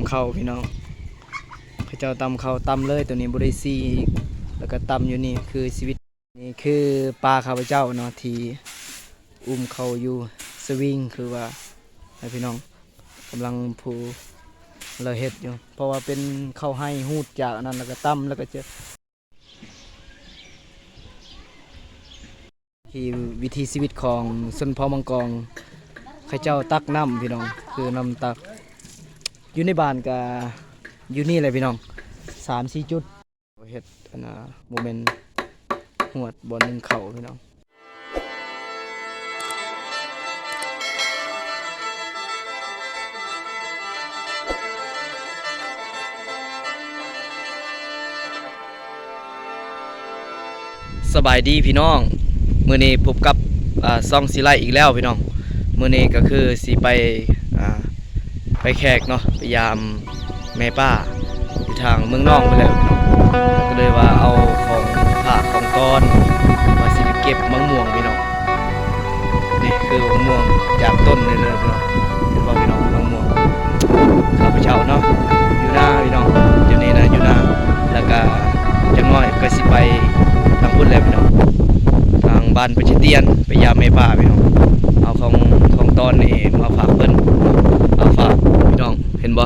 ำเข้าพี่น้องเขาเจ้าตำเข้าตำเลยตัวนี้บริซีแล้วก็ตำอยู่นี่คือชีวิตนี่คือปลาข้าพเจ้าเนาะที่อุ้มเขาอยู่สวิงคือว่าให้พี่น้องกำลังผูเราเห็ดอยู่เพราะว่าเป็นเข้าให้หูดจากนั้นแล้วก็ตำแล้วก็จะที่วิธีชีวิตของชนเผ่ามังกรข้าเจ้าตักน้ำพี่น้องคือนำตักอยู่ในบ้านกับอยู่นี่เลยพี่น้อง3-4 จุดเห็ดอันน่ะโมเมนต์หวดบอลหนึ่งเข่าพี่น้องสบายดีพี่น้องมื้อนี้พบกับซ่องสีไลอีกแล้วพี่น้องมื้อนี้ก็คือสีไปแขกเนาะไปยามแม่ป้าอยู่ทางเมืองนอกไปแล้วพี่น้องก็เลยว่าเอาของผักของต้นมาสิไปเก็บมะม่วงพี่น้องนี่คือมะม่วงจากต้นเลยพี่น้องเห็นบ่พี่น้องมะม่วงข้าวเจ้าเนาะอยู่หน้าพี่น้องอยู่นี่นะอยู่หน้าแล้วก็จังน้อยก็สิไปทางพุ่นแล้วพี่น้องทางบ้านปัจจิเตียนไปยามแม่ป้าพี่น้องเอาของต้นนี่มาฝากเพิ่นเอาฝากพี่น้องเห็นบ่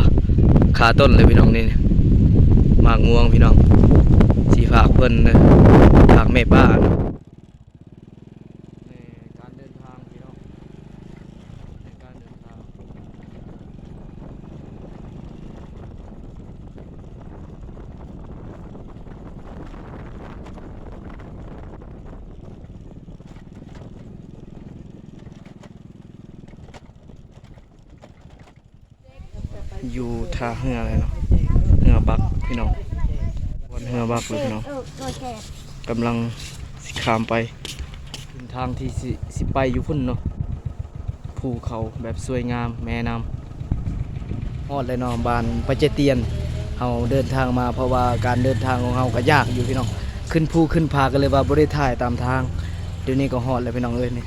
ขาต้นเลยพี่น้องนี่หมากม่วงพี่น้องสีฝากเพิ่นฝากแม่ป้าการเดินทางพี่น้องในการเดินทางอยู่ท่าเรืออะไรเนาะเรือบักพี่น้องวันเรือบักเลยพี่น้องกำลังข้ามไปเป็นทางที่สิไปอยู่พุ่นเนาะภูเขาแบบสวยงามแม่น้ำฮอดเลยเนาะบ้านปัจเจเตียนเราเดินทางมาเพราะว่าการเดินทางของเราก็ยากอยู่พี่น้องขึ้นภูขึ้นผากันเลยว่าบริถ่ายตามทางเดี๋ยวนี้ก็ฮอดเลยพี่น้องเอ้ยนี่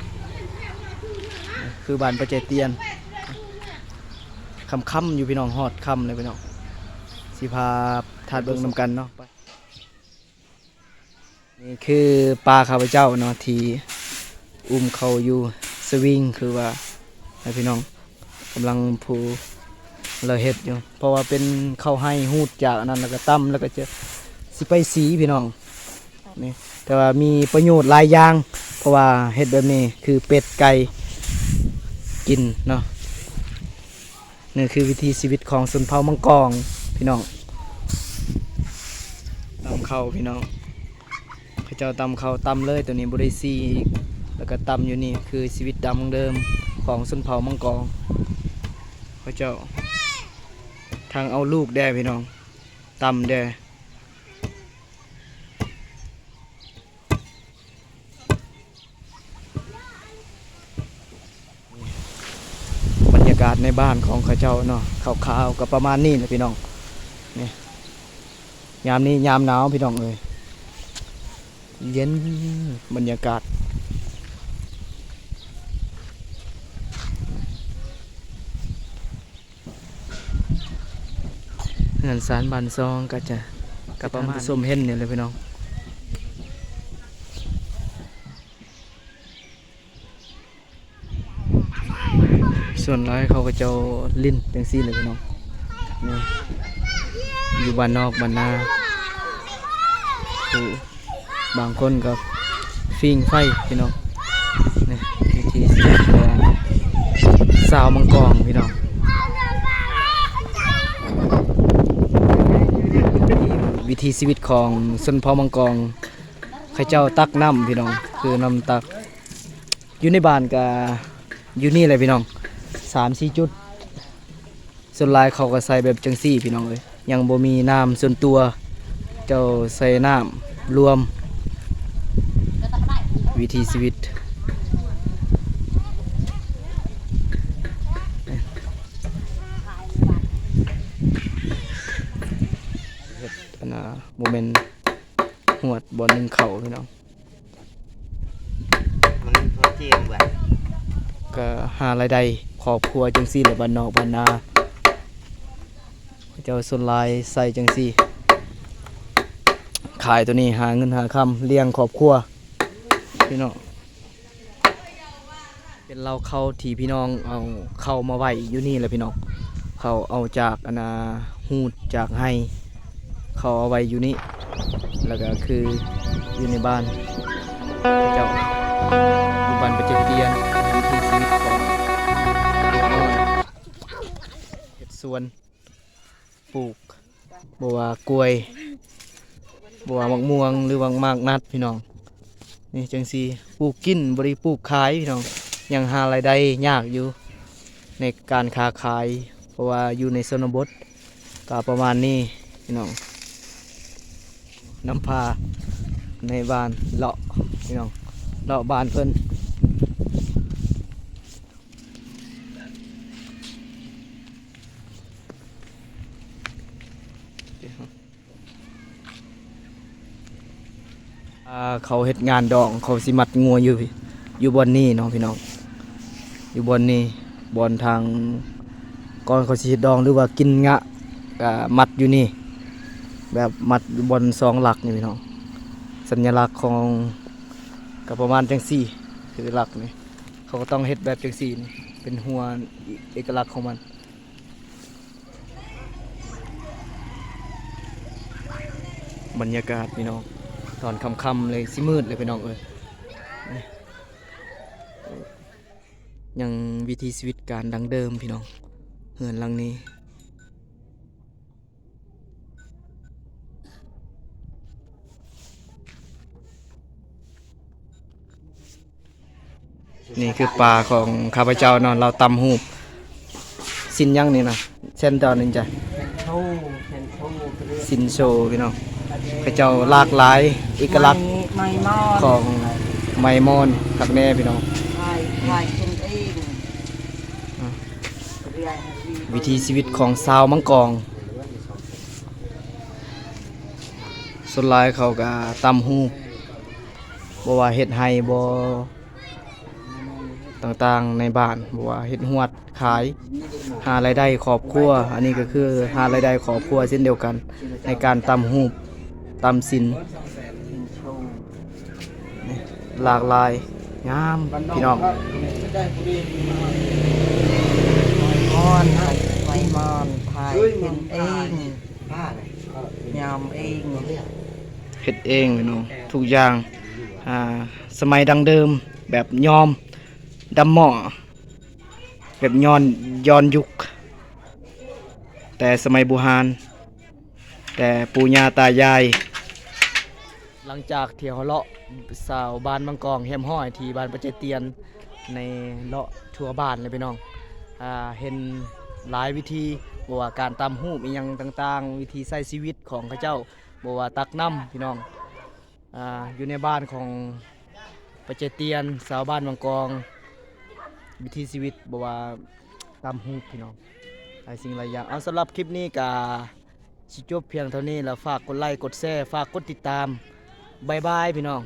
คือบ้านปัจเจเตียนค่ำอยู่พี่น้องฮอดค่ำเลยพี่น้องสิพาทาดเบิ่งนำกันเนาะไปนี่คือปลาข้าพเจ้าเนาะที่อุ้มเขาอยู่สวิงคือว่าให้พี่น้องกำลังผูเราเห็ดอยู่เพราะว่าเป็นเข้าให้หูดจากนั้นแล้วก็ตำแล้วก็จะสิไปสีพี่น้องนี่แต่ว่ามีประโยชน์หลายอย่างเพราะว่าเห็ดแบบนี้คือเป็ดไก่กินเนาะนี่คือวิธีชีวิตของชนเผ่ามังกรพี่น้องตำเข้าพี่น้องเขาเจ้าตำเข้าตำเลยตัวนี้บริซีแล้วก็ตำอยู่นี่คือชีวิตดั้งเดิมของชนเผ่ามังกรเขาเจ้าทางเอาลูกแด่พี่น้องตำแด่บรรยากาศในบ้านของเขาเจ้าเนาะขาวๆกับประมาณนี้นะพี่น้องนี่ยามนี้ยามหนาวพี่น้องเอ้ยเย็นบรรยากาศเงินสารบันซองก็จะกับประมาณส้มเห็นเนี่ยเลยพี่น้องส่วนร้ายเขาก็จะลิ้นจังซี่เลยพี่น้องนี่อยู่บ้านนอกบ้านนาบางคนก็ฟิงไฟพี่น้องนี่วิธีชีวิตของสาวมังกรพี่น้องวิธีชีวิตของชนเผ่ามังกรข้าเจ้าตักน้ำพี่น้องคือนำตักอยู่ในบ้านกับอยู่นี่เลยพี่น้อง3-4 จุดส่วนลายเขาก็ใส่แบบจังซี่พี่น้องเลยยังบ่มีน้ำส่วนตัวเจ้าใส่น้ำรวมวิธีชีวิตอันน่ะโมเมนต์หวดบอลหนึ่งเข่าพี่น้องก็หารายได้ครอบครัวจังซี่แหละบ้านนอกบ้านนา เจ้าส่วนหลายใส่จังซี่ขายตัวนี้หาเงินหาคำเลี้ยงครอบครัวพี่น้องเป็นเราเข้าที่พี่น้องเอาเข้ามาไว้อยู่นี่แหละพี่น้องเขาเอาจากหูดจากไห้เขาเอาไว้อยู่นี่แล้วก็คืออยู่ในบ้านเจ้าอยู่บ้านประเจเตียนวิถีชีวิตของเด็กน้อยเฮ็ดสวนปลูกบัวกล้วยบัวมะม่วงหรือว่ามากนัดพี่น้องนี่จังซีปลูกกินบริปลูกขายพี่น้องยังหารายได้ยากอยู่ในการค้าขายเพราะว่าอยู่ในชนบทก็ประมาณนี้พี่น้องน้ำพาในบ้านเลาะพี่น้องเลาะบ้านเพิ่นเขาเฮ็ดงานดองเขาสิมัดงัวอยู่บอนนี้เนาะพี่น้องอยู่บอนนี้บอนทางก่อนเขาสิเฮ็ดดองหรือว่ากินงะก็มัดอยู่นี่แบบมัดบอนสองหลักนี่พี่น้องสัญลักษณ์ของก็ประมาณจังซี่คือหลักนี่เขาก็ต้องเฮ็ดแบบจังซี่นี่เป็นหัวเอกลักษณ์ของมันบรรยากาศพี่น้องตอนค่ำๆเลยสิมืดเลยพี่น้องยังวิถีชีวิตการดังเดิมพี่น้องเฮือนหลังนี้นี่คือปลาของข้าพเจ้าเนาะเราตำหูบสินยังนี่นะเส้นตอนนึงจ้ะสินโชพี่น้องข้าเจ้าหลากหลายเอกลักษณ์ของไมมอนคักแน่พี่น้องวิธีชีวิตของชาวมังกรส่วนหลายเขาก็ตำหูบ่ว่าเฮ็ดไห้บ่ต่างๆในบ้านบ่ว่าเฮ็ดหวดขายหารายได้ครอบครัวอันนี้ก็คือหารายได้ครอบครัวเช่นเดียวกันในการตำหูตำสินหลากหลายงามพี่น้องมอนไฟมอนไทยเป็นเองยำเอง เฮ็ดเองพี่น้องทุกอย่างสมัยดังเดิมแบบยอมดำหม้อแบบย้อนยุคแต่สมัยโบราณแต่ปู่ย่าตายายหลังจากเที่ยวเลาะสาวบ้านมังกรแฮมห้อยที่บ้านประเจเตียนในเลาะทั่วบ้านเลยพี่น้องเห็นหลายวิธีบ่ว่าการตำหูปอีหยังต่างๆวิธีใช้ชีวิตของเขาเจ้าบ่ว่าตักน้ำพี่น้องอยู่ในบ้านของประเจเตียนสาวบ้านมังกรวิธีชีวิตบ่ว่าตำหูปพี่น้องหลายสิ่งหลายอย่างเอาสำหรับคลิปนี้ก็สิจบเพียงเท่านี้แล้วฝากกดไลค์กดแชร์ฝากกดติดตามบ๊ายบายพี่น้อง